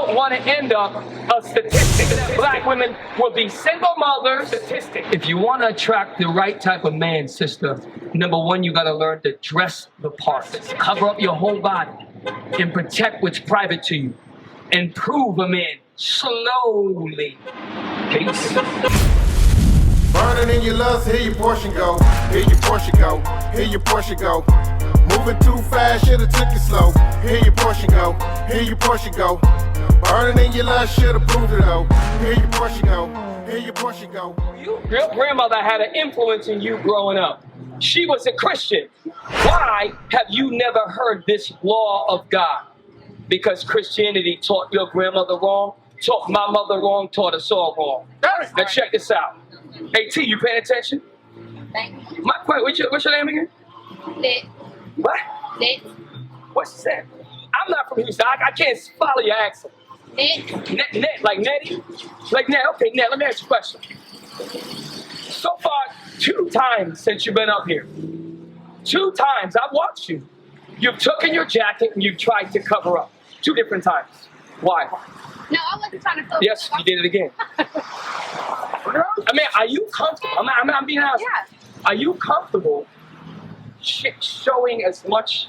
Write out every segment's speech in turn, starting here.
don't want to end up a statistic that black women will be single mothers. Statistic. If you want to attract the right type of man, sister, number one, you got to learn to dress the part. Cover up your whole body and protect what's private to you. And prove a man slowly. Peace. Burning in your lust, here your portion go. Here your portion go. Here your portion go. Moving too fast, should've took it slow. Here your portion go. Here your portion go. Burning in your lust, should've proved it though. Here your portion go. Here your portion go. Your grandmother had an influence in you growing up. She was a Christian. Why have you never heard this law of God? Because Christianity taught your grandmother wrong, taught my mother wrong, taught us all wrong. Now check this out. Hey T, you paying attention? Thank you. What's your name again? Lit. What? Lit. What's she saying? I'm not from Houston. I can't follow your accent. Lit. Net, like Nettie? Like Net, okay, Net, let me ask you a question. So far, 2 times since you've been up here. 2 times, I've watched you. You've taken your jacket and you've tried to cover up. 2 different times. Why? No, I wasn't trying to cover Yes, you did it again. I mean, are you comfortable? I'm being honest. Yeah. Are you comfortable showing as much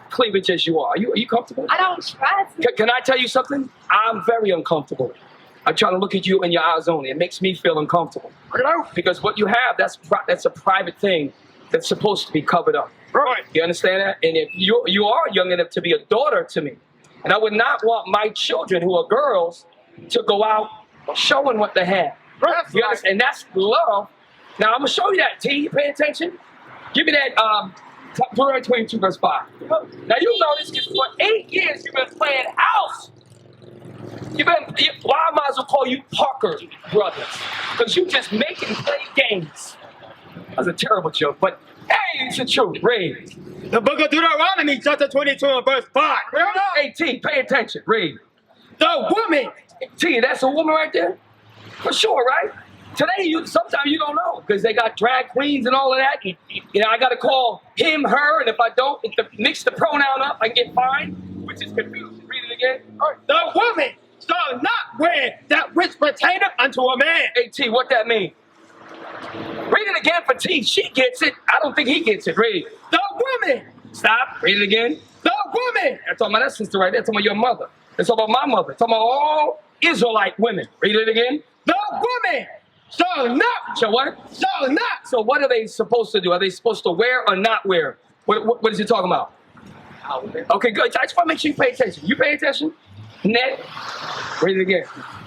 cleavage as you are? Are you comfortable? I don't try to. Can I tell you something? I'm very uncomfortable. I try to look at you in your eyes only. It makes me feel uncomfortable. Because what you have, that's a private thing that's supposed to be covered up. Right. You understand that? And if you are young enough to be a daughter to me, and I would not want my children who are girls to go out showing what they have. Right. You understand? And that's love. Now I'm gonna show you that. T, you pay attention. Give me that Deuteronomy 22 verse 5. Now you know this because for 8 years you've been playing house. Well, I might as well call you Parker brothers, because you just make and play games. That was a terrible joke, but hey, it's the truth. Read. The book of Deuteronomy, chapter 22 and verse 5. Hey, T, pay attention. Read. The woman. T, that's a woman right there? For sure, right? Today, sometimes you don't know, because they got drag queens and all of that. I got to call him, her, and if I don't, mix the pronoun up, I get fined, which is confusing. Read it again. All right. The woman shall not wear that which pertaineth unto a man. Hey, T, what that mean? Read it again for T. She gets it. I don't think he gets it. Read. The woman. Stop. Read it again. The woman. I'm talking about that sister right there. I'm talking about your mother. It's talking about my mother. It's talking about all Israelite women. Read it again. The woman shall not. So what? Shall not. So what are they supposed to do? Are they supposed to wear or not wear? What is he talking about? Okay, good. I just want to make sure you pay attention. You pay attention? Net. Read it again.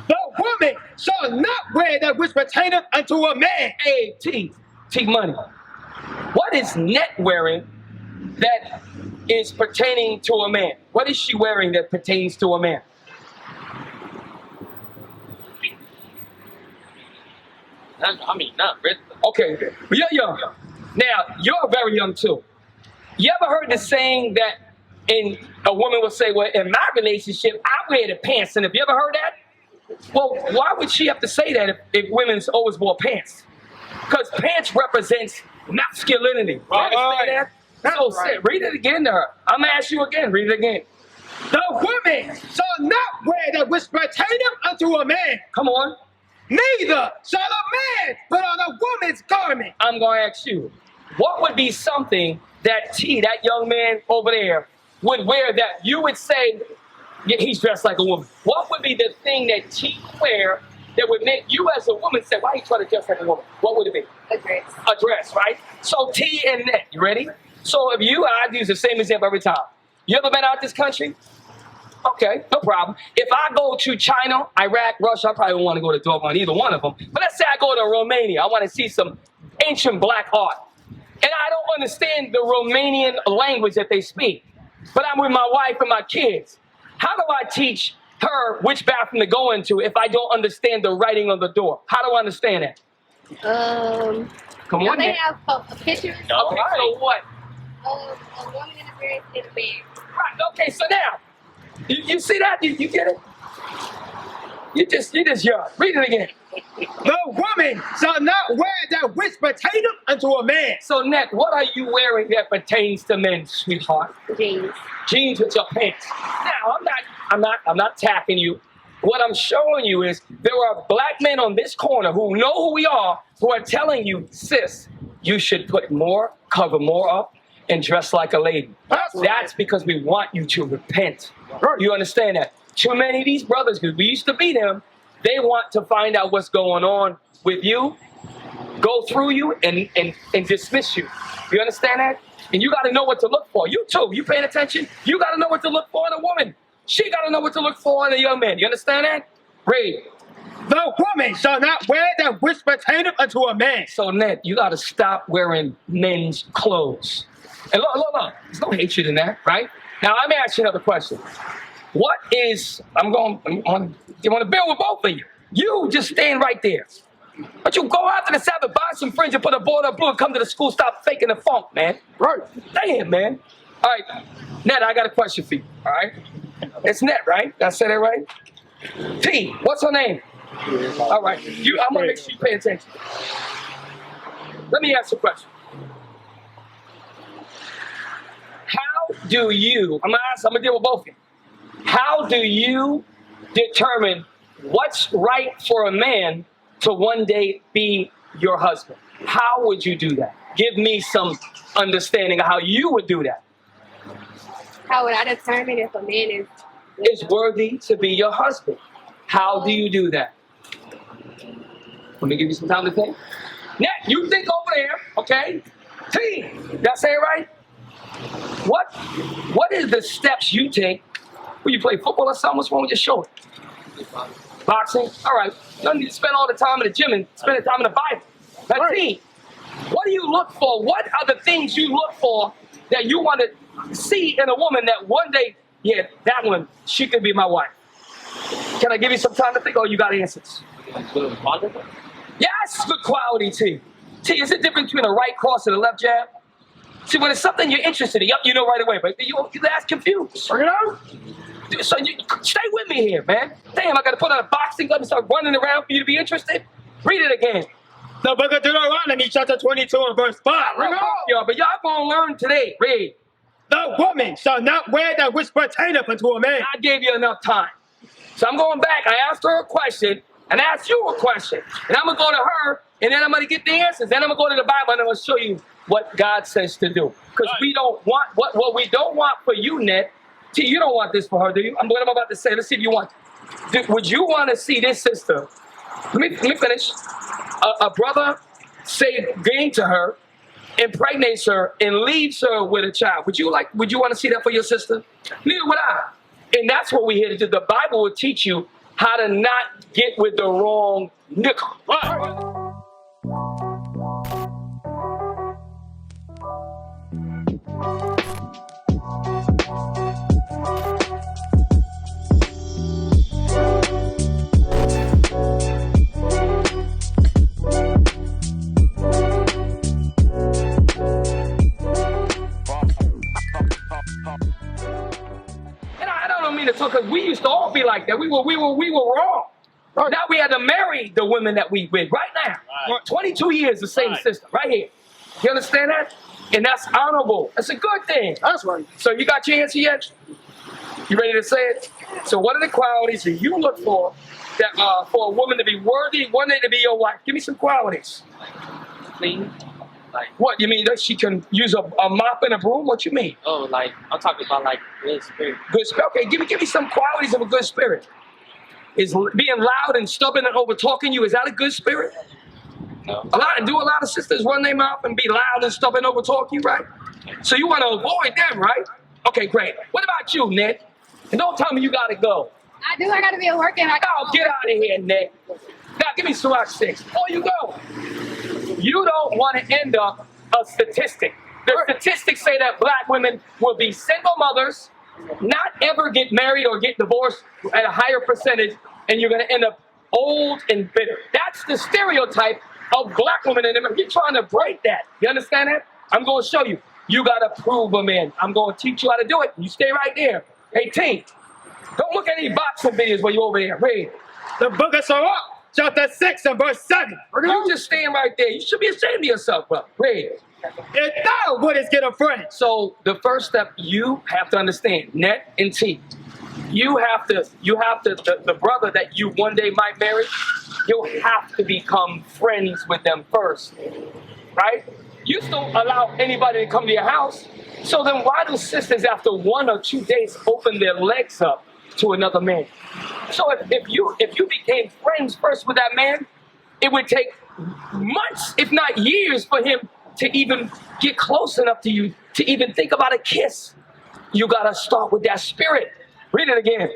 The woman shall not wear that which pertaineth unto a man. Hey, T money. What is net wearing that is pertaining to a man? What is she wearing that pertains to a man? Not really. Okay, but you're young. Now, you're very young too. You ever heard the saying that a woman will say, well, in my relationship, I wear the pants. And have you ever heard that? Well, why would she have to say that if women's always wore pants? Because pants represents masculinity. You understand that? So read it again to her. I'm going to ask you again. Read it again. The woman shall not wear that which pertaineth unto a man. Come on. Neither shall a man put on a woman's garment. I'm going to ask you, what would be something that that young man over there, would wear that you would say, yeah, he's dressed like a woman? What would be the thing that T wear that would make you as a woman say, why are you trying to dress like a woman? What would it be? A dress. A dress, right? So T and Net, you ready? So if you, I'd use the same example every time. You ever been out this country? Okay, no problem. If I go to China, Iraq, Russia, I probably won't want to go to doggone either one of them. But let's say I go to Romania. I want to see some ancient black art. And I don't understand the Romanian language that they speak. But I'm with my wife and my kids. How do I teach her which bathroom to go into if I don't understand the writing on the door? How do I understand that? Come on, they man. have a picture. Okay, so what? A woman in a dress in a bed. Right, okay, so now, you see that? You get it? You just young. Read it again. The woman shall not wear that which pertaineth unto a man. So, Net, what are you wearing that pertains to men, sweetheart? Jeans. Jeans with your pants. Now, I'm not attacking you. What I'm showing you is there are black men on this corner who know who we are, who are telling you, sis, you should put more, cover more up, and dress like a lady. That's because we want you to repent. You understand that? Too many of these brothers, because we used to be them, they want to find out what's going on with you, go through you, and dismiss you. You understand that? And you got to know what to look for. You too. You paying attention? You got to know what to look for in a woman. She got to know what to look for in a young man. You understand that? Read. The woman shall not wear that which pertaineth unto a man. So, Ned, you got to stop wearing men's clothes. And look. There's no hatred in that, right? Now, let me ask you another question. What is, I'm going to build with both of you. You just stand right there. But you go after the Sabbath, buy some fringe, and put a board up blue and come to the school, stop faking the funk, man. Right. Damn, man. All right. Ned, I got a question for you, all right? It's Ned, right? Did I say that right? T, what's her name? All right. I'm going to make sure you pay attention. Let me ask you a question. How do you, I'm going to deal with both of you. How do you determine what's right for a man to one day be your husband? How would you do that? Give me some understanding of how you would do that. How would I determine if a man Is worthy to be your husband? How do you do that? Let me give you some time to think. Nat, you think over there, okay? T, did I say it right? What is the steps you take when you play football or something? What's wrong with your shoulder? Boxing? All right. You don't need to spend all the time in the gym and spend the time in the Bible. Now, T, what do you look for? What are the things you look for that you want to see in a woman that one day, yeah, that one, she could be my wife? Can I give you some time to think, or you got answers? Yes, good quality, T. T, is it different between a right cross and a left jab? See, when it's something you're interested in, you know right away, but you ask confused. You know? So you stay with me here, man. Damn, I got to put on a boxing glove and start running around for you to be interested? Read it again. The book of Deuteronomy, chapter 22 and verse 5. Y'all, but y'all going to learn today. Read. The woman shall not wear that which pertaineth unto a man. I gave you enough time. So I'm going back. I asked her a question and asked you a question. And I'm going to go to her, and then I'm going to get the answers. Then I'm going to go to the Bible, and I'm going to show you what God says to do. Because we don't want, what we don't want for you, Ned. T, you don't want this for her, do you? What I'm about to say. Let's see if you want. Would you want to see this sister? Let me finish. A brother say game to her, impregnates her, and leaves her with a child. Would you want to see that for your sister? Neither would I. And that's what we're here to do. The Bible will teach you how to not get with the wrong nickel. Because we used to all be like that. We were wrong. Right. Now we had to marry the women that we with right now. Right. 22 years, the same system, right here. You understand that? And that's honorable. That's a good thing. That's right. So you got your answer yet? You ready to say it? So what are the qualities that you look for that for a woman to be worthy, one day to be your wife? Give me some qualities. Clean. Like, what, you mean that she can use a mop and a broom? What you mean? Oh, like, I'm talking about, like, good spirit. Good spirit. Okay, give me some qualities of a good spirit. Is being loud and stubborn and over talking you, is that a good spirit? No. A lot of sisters run their mouth and be loud and stubborn over talk you, right? So you want to avoid them, right? Okay, great. What about you, Ned? And don't tell me you got to go. I do. I got to be at work and I Oh, get out of here, Ned. Now, give me Sirach 6. Before you go, you don't want to end up a statistic. The statistics say that black women will be single mothers, not ever get married or get divorced at a higher percentage, and you're going to end up old and bitter. That's the stereotype of black women, and you're trying to break that. You understand that? I'm going to show you. You got to prove them in. I'm going to teach you how to do it. You stay right there. Hey, team, don't look at any boxing videos while you're over there. Read. The book of Sirach, chapter 6 and verse 7. You just stand right there. You should be ashamed of yourself, bro. Read. If thou wouldest get a friend. So the first step you have to understand, Net and T, You have to, the brother that you one day might marry, you'll have to become friends with them first, right? You just don't allow anybody to come to your house. So then why do sisters after 1 or 2 days open their legs up to another man? So if you became friends first with that man, it would take months, if not years, for him to even get close enough to you to even think about a kiss. You gotta start with that spirit. Read it again.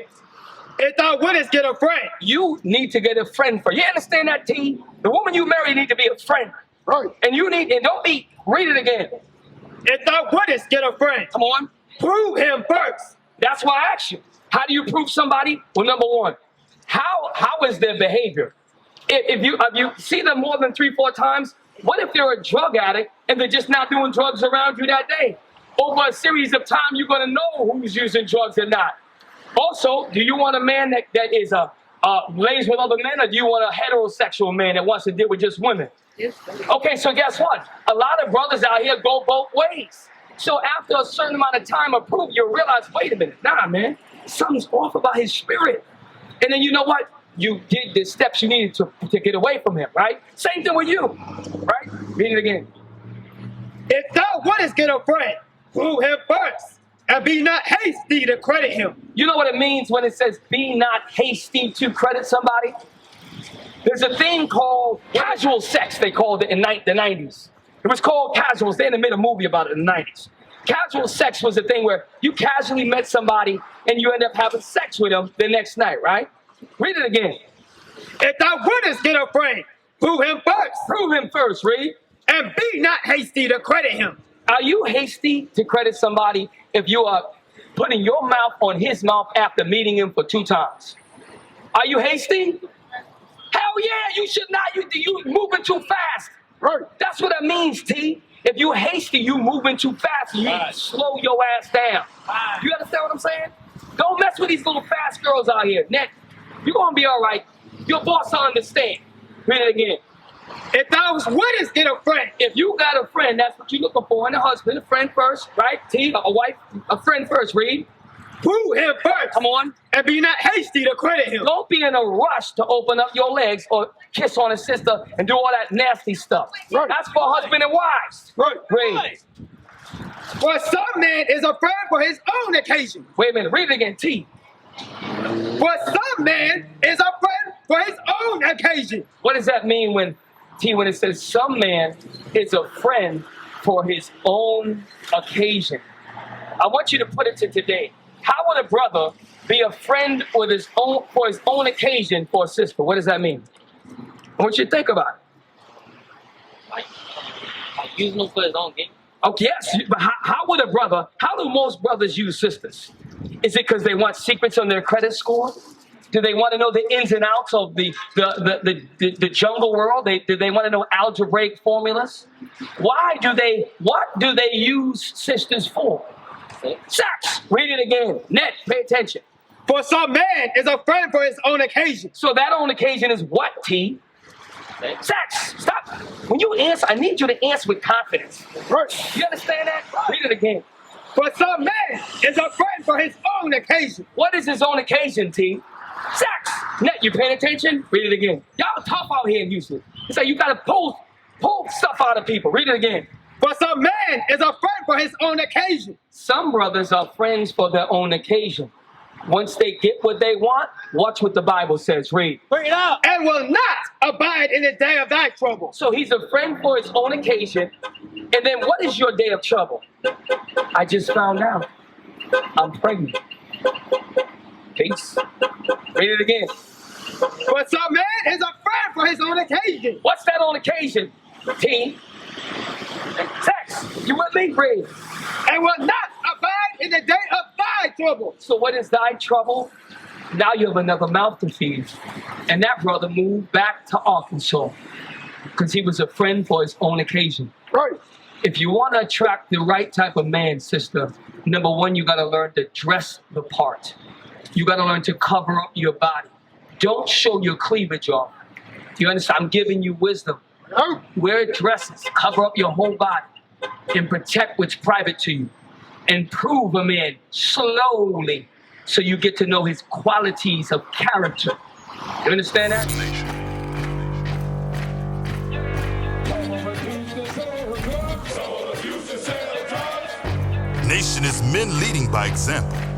If thou wouldest get a friend. You need to get a friend first. You understand that, T? The woman you marry need to be a friend. Right. And you need, and don't be, read it again. If thou wouldest get a friend. Come on. Prove him first. That's why I asked you. How do you prove somebody? Well, number one, how is their behavior? If you see them more than 3-4 times, what if they're a drug addict and they're just not doing drugs around you that day? Over a series of time, you're going to know who's using drugs and not. Also, do you want a man that is lays with other men, or do you want a heterosexual man that wants to deal with just women? Okay, so guess what? A lot of brothers out here go both ways. So after a certain amount of time of proof, you realize, wait a minute, nah, man, something's off about his spirit. And then you know what? You did the steps you needed to get away from him, right? Same thing with you, right? Read it again. If thou wouldest get a friend, prove him first, and be not hasty to credit him. You know what it means when it says, be not hasty to credit somebody? There's a thing called casual sex, they called it in the 90s. It was called casual. They made a movie about it in the 90s. Casual sex was a thing where you casually met somebody and you end up having sex with them the next night, right? Read it again. If thou wouldest get a friend, prove him first. Prove him first, read. And be not hasty to credit him. Are you hasty to credit somebody if you are putting your mouth on his mouth after meeting him for 2 times? Are you hasty? Hell yeah, you should not. You moving too fast. Right. That's what that means, T. If you hasty, you moving too fast. You need to slow your ass down. You understand what I'm saying? Don't mess with these little fast girls out here. Net, you're going to be all right. Your boss will understand. Read it again. If thou wouldest get a friend. If you got a friend, that's what you're looking for in a husband. A friend first, right? T, a wife, a friend first, read. Prove him first. Come on. And be not hasty to credit him. Don't be in a rush to open up your legs or kiss on a sister and do all that nasty stuff. Right. That's for husband and wives. Right. Read. For some man is a friend for his own occasion. Wait a minute. Read it again. T. For some man is a friend for his own occasion. What does that mean when it says some man is a friend for his own occasion? I want you to put it to today. How would a brother be a friend for his own occasion for a sister? What does that mean? I want you to think about it. Like using them for his own game. Okay, yes, but how do most brothers use sisters? Is it because they want secrets on their credit score? Do they want to know the ins and outs of the jungle world? Do they want to know algebraic formulas? What do they use sisters for? Sex. Read it again. Net, pay attention. For some man is a friend for his own occasion. So that own occasion is what, T? Sex. Stop. When you answer, I need you to answer with confidence. Right. You understand that? Read it again. For some man is a friend for his own occasion. What is his own occasion, T? Sex. Net, you paying attention? Read it again. Y'all tough out here in Houston. It's like you got to pull stuff out of people. Read it again. For some man is a friend for his own occasion. Some brothers are friends for their own occasion. Once they get what they want, watch what the Bible says. Read. Bring it out. And will not abide in the day of thy trouble. So he's a friend for his own occasion. And then what is your day of trouble? I just found out I'm pregnant. Peace. Read it again. For some man is a friend for his own occasion. What's that on occasion, T? Sex. You with me? Read. And will not abide in the day of thy trouble. So what is thy trouble? Now you have another mouth to feed. And that brother moved back to Arkansas because he was a friend for his own occasion. Right. If you want to attract the right type of man, sister, number one, you got to learn to dress the part. You got to learn to cover up your body. Don't show your cleavage off. Do you understand? I'm giving you wisdom. Wear dresses, cover up your whole body, and protect what's private to you. And prove a man slowly so you get to know his qualities of character. You understand that? Nation is men leading by example.